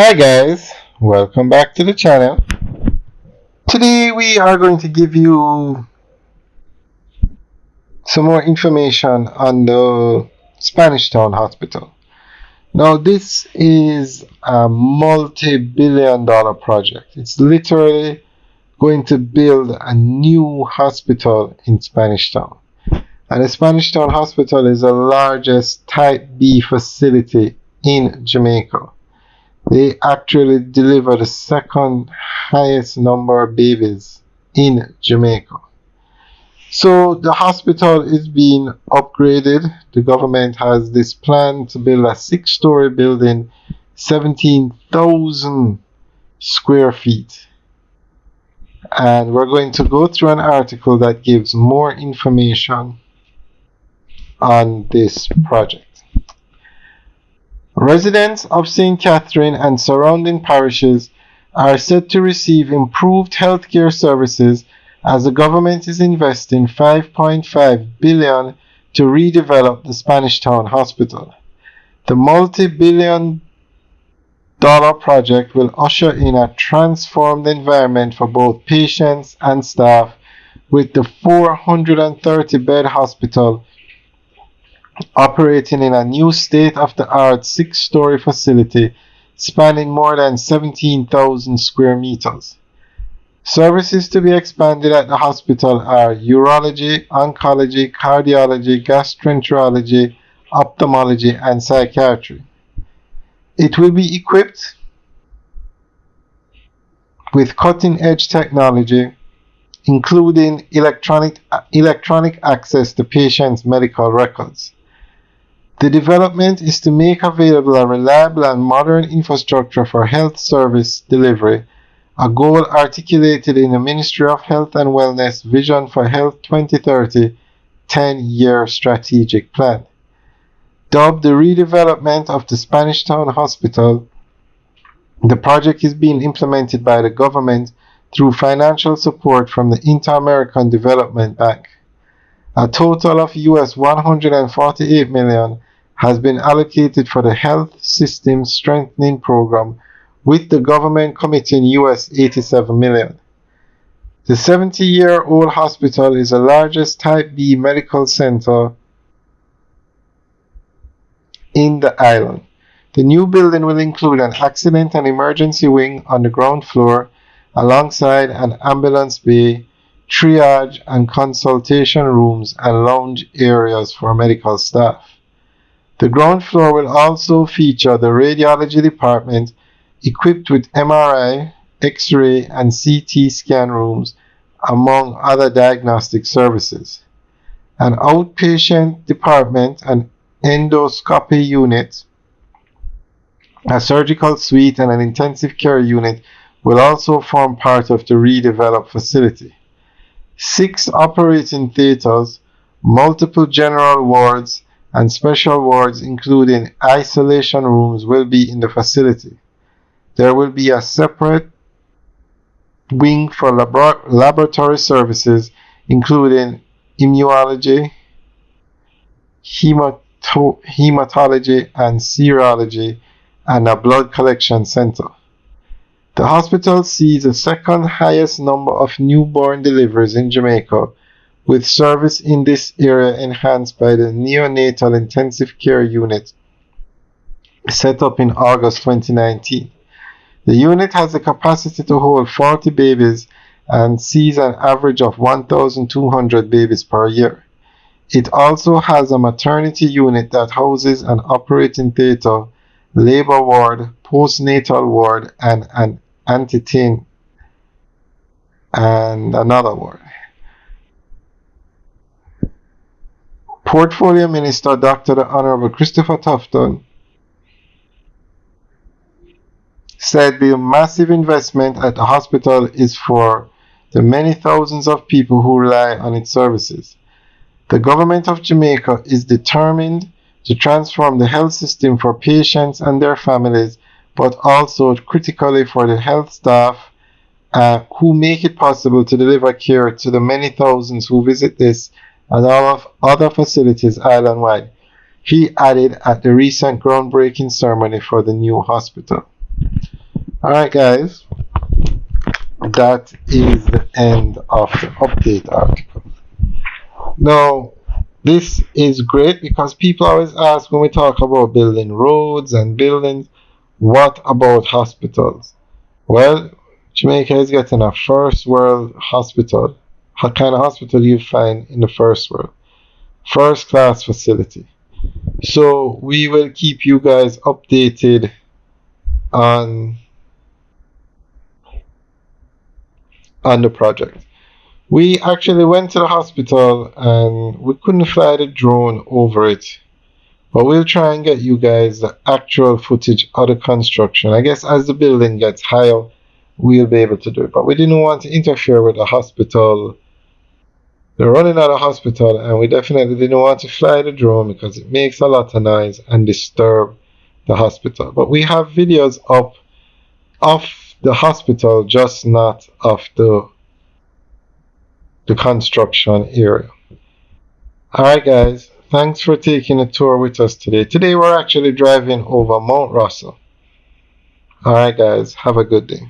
Hi guys, welcome back to the channel. Today we are going to give you some more information on the Spanish Town Hospital. Now this is a multi-billion dollar project. It's literally going to build a new hospital in Spanish Town. And the Spanish Town Hospital is the largest Type B facility in Jamaica. They actually deliver the second highest number of babies in Jamaica. So the hospital is being upgraded. The government has this plan to build a 6-story building, 17,000 square feet. And we're going to go through an article that gives more information on this project. Residents of St. Catherine and surrounding parishes are set to receive improved healthcare services as the government is investing $5.5 billion to redevelop the Spanish Town Hospital. The multi-billion-dollar project will usher in a transformed environment for both patients and staff, with the 430-bed hospital operating in a new state-of-the-art 6-story facility spanning more than 17,000 square meters. Services to be expanded at the hospital are urology, oncology, cardiology, gastroenterology, ophthalmology, and psychiatry. It will be equipped with cutting-edge technology, including electronic access to patients' medical records. The development is to make available a reliable and modern infrastructure for health service delivery, a goal articulated in the Ministry of Health and Wellness Vision for Health 2030 10-year strategic plan. Dubbed the redevelopment of the Spanish Town Hospital, the project is being implemented by the government through financial support from the Inter-American Development Bank. A total of US $148 million has been allocated for the Health System Strengthening Program, with the government committing US $87 million. The 70-year-old hospital is the largest Type B medical center in the island. The new building will include an accident and emergency wing on the ground floor, alongside an ambulance bay, triage and consultation rooms, and lounge areas for medical staff. The ground floor will also feature the radiology department, equipped with MRI, X-ray, and CT scan rooms, among other diagnostic services. An outpatient department, an endoscopy unit, a surgical suite, and an intensive care unit will also form part of the redeveloped facility. 6 operating theaters, multiple general wards, and special wards including isolation rooms will be in the facility. There will be a separate wing for laboratory services, including immunology, hematology, and serology, and a blood collection center. The hospital sees the second highest number of newborn deliveries in Jamaica, with service in this area enhanced by the neonatal intensive care unit set up in August 2019. The unit has the capacity to hold 40 babies and sees an average of 1,200 babies per year. It also has a maternity unit that houses an operating theater, labor ward, postnatal ward, and an antenatal and another ward. Portfolio Minister Dr. the Honorable Christopher Tufton said the massive investment at the hospital is for the many thousands of people who rely on its services. The government of Jamaica is determined to transform the health system for patients and their families, but also critically for the health staff who make it possible to deliver care to the many thousands who visit this and all of other facilities island-wide, he added at the recent groundbreaking ceremony for the new hospital. Alright, guys, that is the end of the update article. Now, this is great because people always ask when we talk about building roads and buildings, what about hospitals? Well, Jamaica is getting a first world hospital. What kind of hospital you find in the first world? First class facility. So we will keep you guys updated on on the project. We actually went to the hospital and we couldn't fly the drone over it. But we'll try and get you guys the actual footage of the construction. I guess as the building gets higher, we'll be able to do it. But we didn't want to interfere with the hospital. They're running out of hospital, and we definitely didn't want to fly the drone because it makes a lot of noise and disturb the hospital. But we have videos up of the hospital, just not of the construction area. Alright guys, thanks for taking a tour with us today. Today we're actually driving over Mount Russell. Alright guys, have a good day.